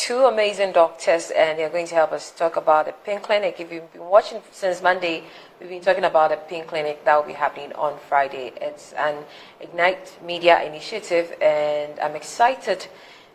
two amazing doctors, and they're going to help us talk about the Pink Clinic. If you've been watching since Monday, we've been talking about the Pink Clinic that will be happening on Friday. It's an Ignite Media initiative, and I'm excited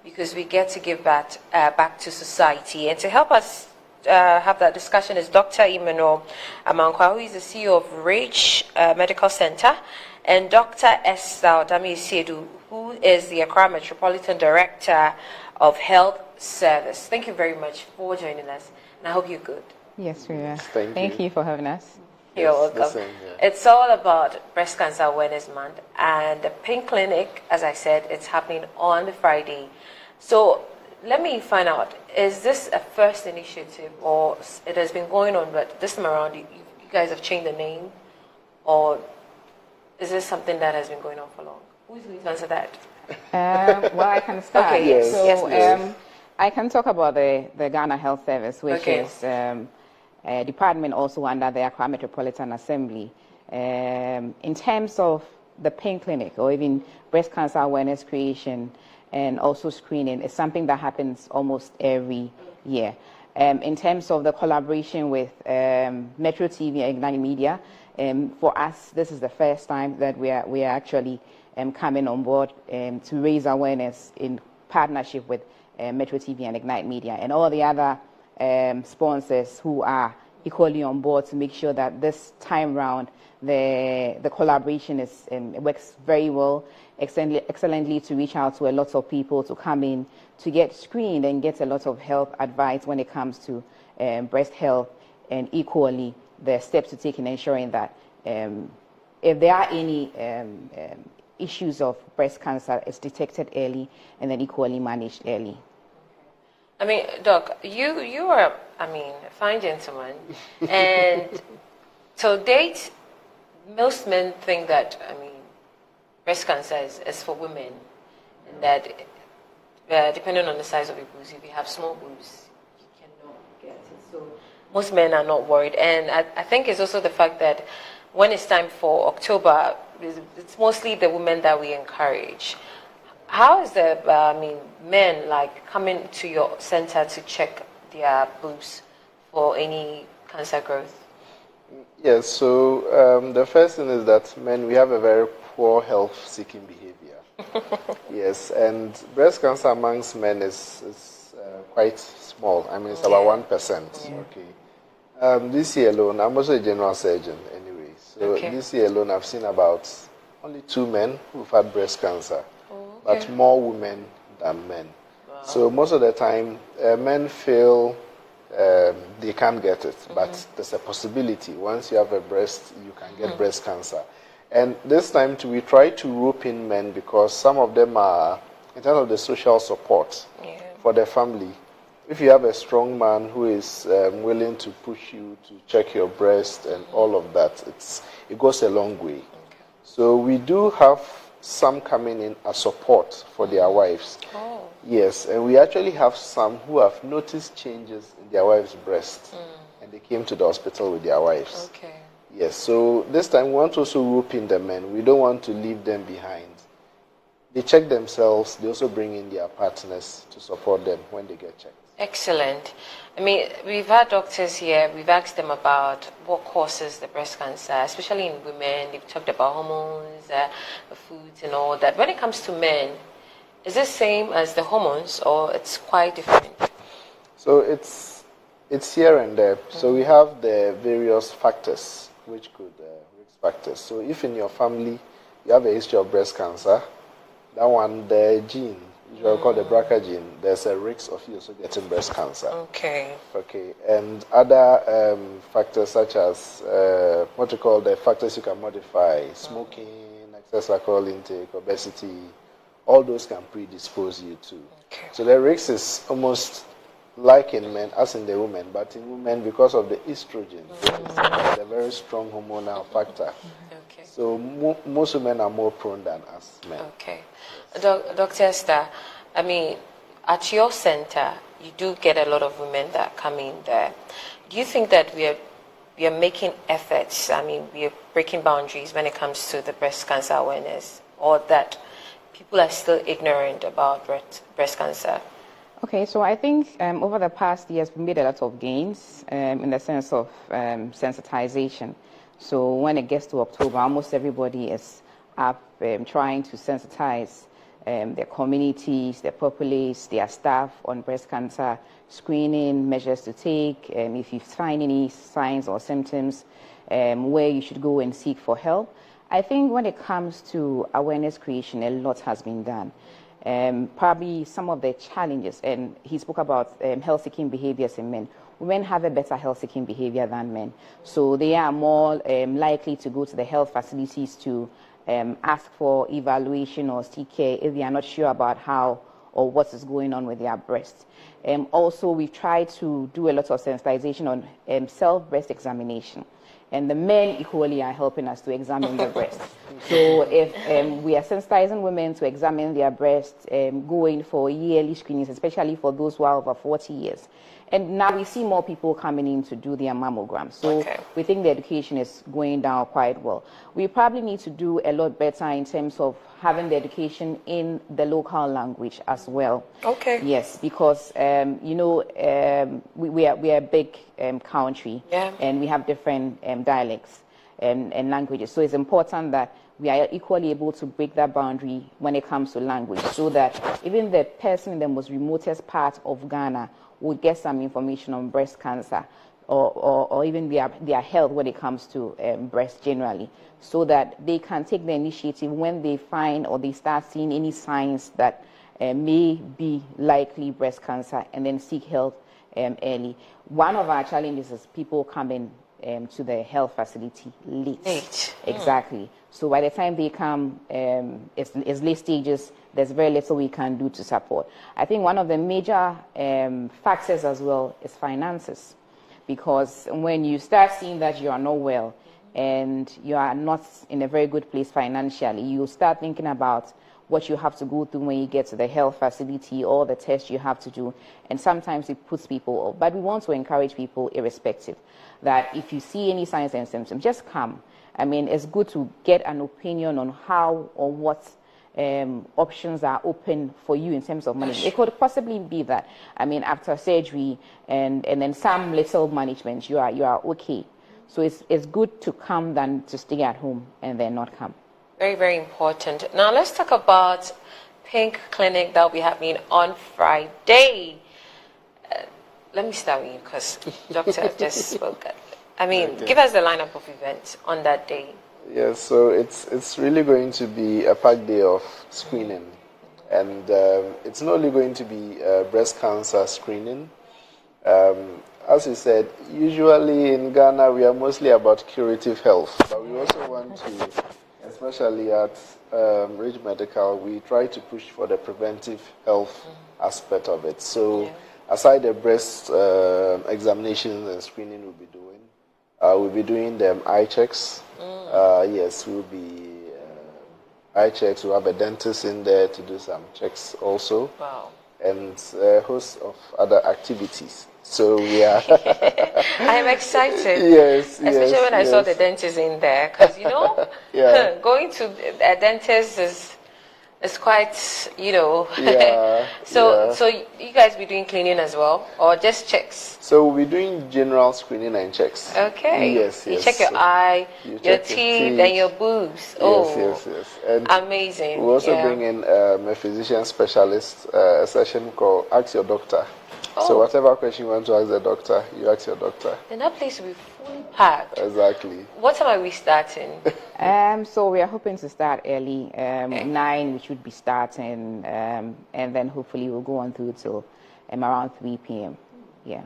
because we get to give back to society. And to help us have that discussion is Dr. Emmanuel Amankwa, who is the CEO of Ridge Medical Center, and Dr. Esther Odami-Siedu, who is the Accra Metropolitan Director of Health Service. Thank you very much for joining us, and I hope you're good. Yes, we are. Thank you for having us. You're welcome. It's all about Breast Cancer Awareness Month, and the Pink Clinic, as I said, it's happening on Friday. So let me find out, is this a first initiative, or it has been going on, but this time around you guys have changed the name, or is this something that has been going on for long? Who's going to answer that? Well, I can start. Okay, yes. So Yes. I can talk about the Ghana Health Service, which is a department also under the Accra Metropolitan Assembly. In terms of the Pink Clinic, or even breast cancer awareness creation and also screening, is something that happens almost every year. In terms of the collaboration with Metro TV and Ignite Media, for us, this is the first time that we are actually coming on board to raise awareness in partnership with Metro TV and Ignite Media and all the other sponsors who are equally on board to make sure that this time round the collaboration works very well, excellently to reach out to a lot of people to come in to get screened and get a lot of health advice when it comes to breast health, and equally the steps to take in ensuring that if there are any issues of breast cancer, it's detected early and then equally managed early. I mean, Doc, you are, a fine gentleman, and to date, most men think that, breast cancer is for women, and that depending on the size of your boobs, if you have small boobs, you cannot get it. So most men are not worried, and I think it's also the fact that when it's time for October, it's mostly the women that we encourage. How is the men coming to your center to check their boobs for any cancer growth? Yes, so the first thing is that men, we have a very poor health-seeking behavior. Yes, and breast cancer amongst men is quite small. It's about 1%. Yeah. Okay. This year alone, I'm also a general surgeon anyway. So this year alone, I've seen about only 2 men who've had breast cancer, but more women than men. Wow. So most of the time, men feel they can't get it, but there's a possibility. Once you have a breast, you can get breast cancer. And this time, we try to rope in men because some of them are, in terms of the social support for their family. If you have a strong man who is willing to push you to check your breast and all of that, it goes a long way. Okay. So we do have some coming in as support for their wives. Oh. Yes, and we actually have some who have noticed changes in their wife's breast, and they came to the hospital with their wives. Okay. Yes, so this time we want to also rope in the men. We don't want to leave them behind. They check themselves. They also bring in their partners to support them when they get checked. Excellent. We've had doctors here. We've asked them about what causes the breast cancer, especially in women. They've talked about hormones, the foods, and all that. When it comes to men, is it same as the hormones, or it's quite different? So it's here and there. So we have the various factors, which could risk factors. So if in your family you have a history of breast cancer, that one, the gene, which we call the BRCA gene, there's a risk of you also getting breast cancer. Okay. Okay. And other factors such as what you call the factors you can modify, smoking, excess alcohol intake, obesity, all those can predispose you to. Okay. So the risk is almost like in men as in the women, but in women because of the estrogen, it's a very strong hormonal factor. Okay. So most women are more prone than us men. Okay. Dr. Esther, at your center, you do get a lot of women that come in there. Do you think that we are making efforts? We are breaking boundaries when it comes to the breast cancer awareness, or that people are still ignorant about breast cancer? Okay, so I think over the past years we made a lot of gains in the sense of sensitization. So when it gets to October, almost everybody is up trying to sensitize their communities, their populace, their staff on breast cancer screening, measures to take, if you find any signs or symptoms, where you should go and seek for help. I think when it comes to awareness creation, a lot has been done. Probably some of the challenges, and he spoke about health-seeking behaviors in men. Women have a better health-seeking behavior than men, so they are more likely to go to the health facilities to ask for evaluation or seek care if they are not sure about how or what is going on with their breast. Also, we've tried to do a lot of sensitization on self-breast examination. And the men equally are helping us to examine their breasts. So if we are sensitizing women to examine their breasts, going for yearly screenings, especially for those who are over 40 years. And now we see more people coming in to do their mammograms. So we think the education is going down quite well. We probably need to do a lot better in terms of having the education in the local language as well. Okay. Yes, because you know we are a big country, and we have different dialects and languages. So it's important that we are equally able to break that boundary when it comes to language, so that even the person in the most remotest part of Ghana would get some information on breast cancer or even their health when it comes to breast generally, so that they can take the initiative when they find or they start seeing any signs that may be likely breast cancer, and then seek help early. One of our challenges is people coming to the health facility late. Exactly. So by the time they come, it's late stages. There's very little we can do to support. I think one of the major factors as well is finances, because when you start seeing that you are not well and you are not in a very good place financially, you start thinking about what you have to go through when you get to the health facility, all the tests you have to do, and sometimes it puts people off. But we want to encourage people irrespective, that if you see any signs and symptoms, just come. I mean, it's good to get an opinion on how or what options are open for you in terms of money. It could possibly be that, I mean, after surgery and then some little management, you are okay. So it's good to come than to stay at home and then not come. Very, very important. Now let's talk about Pink Clinic that will be happening on Friday. Let me start with you because Doctor just spoke. I mean, give us the lineup of events on that day. Yes, so it's really going to be a packed day of screening, and it's not only going to be breast cancer screening. As you said, usually in Ghana we are mostly about curative health, but we also want to, especially at Ridge Medical, we try to push for the preventive health aspect of it. So aside the breast examinations and screening we'll be doing them eye checks. Yes, we'll be eye checks. We'll have a dentist in there to do some checks also. Wow. And a host of other activities. So we are... I'm excited. Yes, especially when I saw the dentist in there, because, you know, going to a dentist is quite, you know. So you guys be doing cleaning as well, or just checks? So we're doing general screening and checks. Okay. Yes. You check your eye, your teeth, and your boobs. Yes. And amazing. We also bring in a physician specialist, a session called Ask Your Doctor. So whatever question you want to ask the doctor, you ask your doctor. And that place will be fully packed. Exactly. What time are we starting? So we are hoping to start early. 9 we should be starting, and then hopefully we'll go on through till around 3 p.m. Yeah.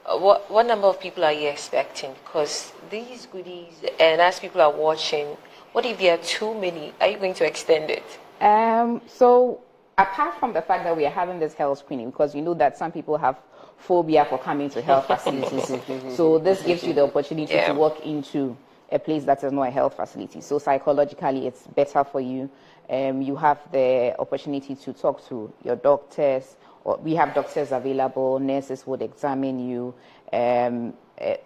What number of people are you expecting? Because these goodies, and as people are watching, what if there are too many? Are you going to extend it? So apart from the fact that we are having this health screening, because you know that some people have phobia for coming to health facilities, so this gives you the opportunity to walk into a place that is not a health facility. So psychologically, it's better for you. You have the opportunity to talk to your doctors, or we have doctors available, nurses would examine you,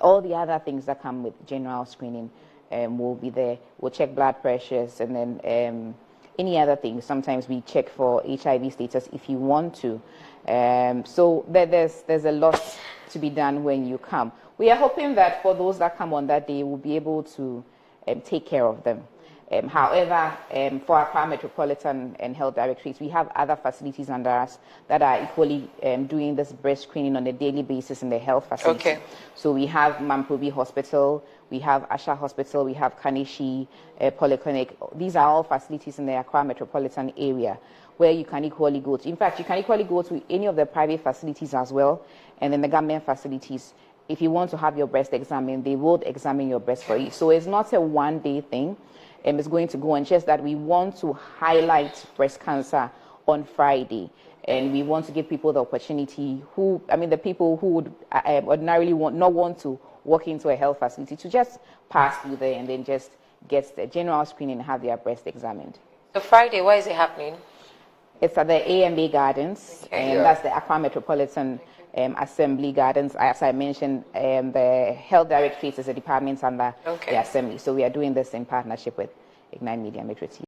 all the other things that come with general screening will be there. We'll check blood pressures, and then any other thing. Sometimes we check for HIV status if you want to. So there's a lot to be done when you come. We are hoping that for those that come on that day, we'll be able to take care of them. However, for our Accra Metropolitan and Health Directorates, we have other facilities under us that are equally doing this breast screening on a daily basis in the health facility. Okay. So we have Mamprobi Hospital, we have Asha Hospital, we have Kaneshi Polyclinic. These are all facilities in the Accra Metropolitan area where you can equally go to. In fact, you can equally go to any of the private facilities as well, and then the government facilities. If you want to have your breast examined, they will examine your breast for you. So it's not a one-day thing. It's going to go on. Just that we want to highlight breast cancer on Friday, and we want to give people the opportunity the people who would ordinarily not want to walk into a health facility to just pass through there and then just get the general screening and have their breast examined. So Friday, where is it happening? It's at the AMA Gardens, and that's the Accra Metropolitan Assembly Gardens. As I mentioned, the Health Directorate is a department under the Assembly. So we are doing this in partnership with Ignite Media Metro TV.